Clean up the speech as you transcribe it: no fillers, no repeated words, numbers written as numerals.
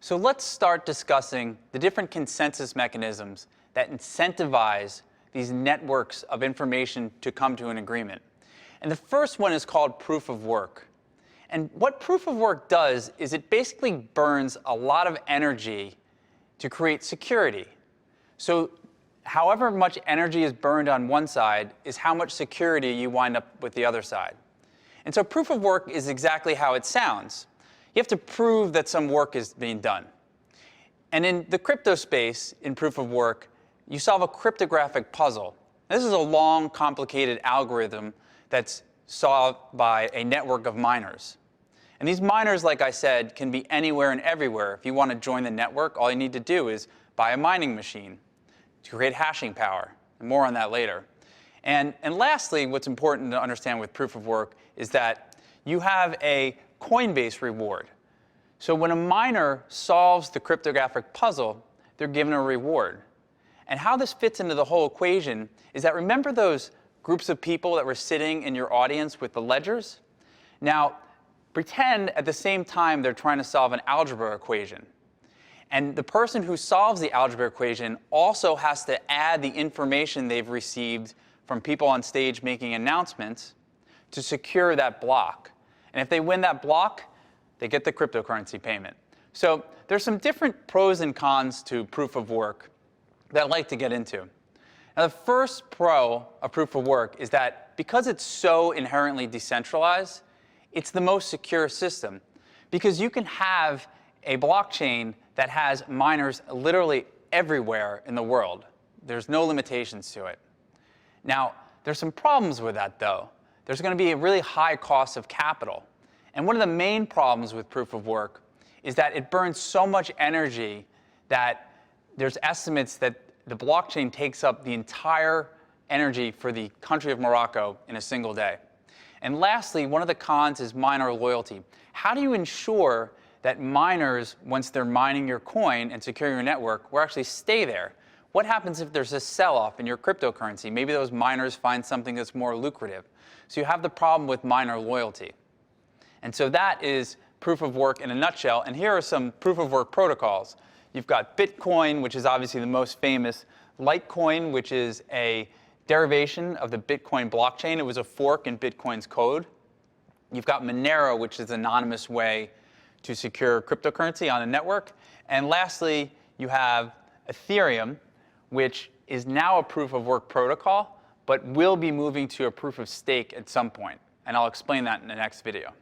So let's start discussing the different consensus mechanisms that incentivize these networks of information to come to an agreement. And the first one is called proof of work. And what proof of work does is it basically burns a lot of energy to create security. So however much energy is burned on one side is how much security you wind up with the other side. And so proof of work is exactly how it sounds. You have to prove that some work is being done. And in the crypto space, in proof of work, you solve a cryptographic puzzle. This is a long, complicated algorithm that's solved by a network of miners. And these miners, like I said, can be anywhere and everywhere. If you want to join the network, all you need to do is buy a mining machine to create hashing power. And more on that later. And lastly, what's important to understand with proof of work is that you have a Coinbase reward. So when a miner solves the cryptographic puzzle, they're given a reward. And how this fits into the whole equation is that, remember those groups of people that were sitting in your audience with the ledgers? Now, pretend at the same time they're trying to solve an algebra equation. And the person who solves the algebra equation also has to add the information they've received from people on stage making announcements to secure that block. And if they win that block, they get the cryptocurrency payment. So there's some different pros and cons to proof of work that I'd like to get into. Now, the first pro of proof of work is that because it's so inherently decentralized, it's the most secure system. Because you can have a blockchain that has miners literally everywhere in the world. There's no limitations to it. Now, there's some problems with that, though. There's going to be a really high cost of capital. And one of the main problems with proof of work is that it burns so much energy that there's estimates that the blockchain takes up the entire energy for the country of Morocco in a single day. And lastly, one of the cons is miner loyalty. How do you ensure that miners, once they're mining your coin and securing your network, will actually stay there? What happens if there's a sell-off in your cryptocurrency? Maybe those miners find something that's more lucrative. So you have the problem with miner loyalty. And so that is proof of work in a nutshell. And here are some proof of work protocols. You've got Bitcoin, which is obviously the most famous. Litecoin, which is a derivation of the Bitcoin blockchain. It was a fork in Bitcoin's code. You've got Monero, which is an anonymous way to secure cryptocurrency on a network. And lastly, you have Ethereum, which is now a proof of work protocol, but will be moving to a proof of stake at some point. And I'll explain that in the next video.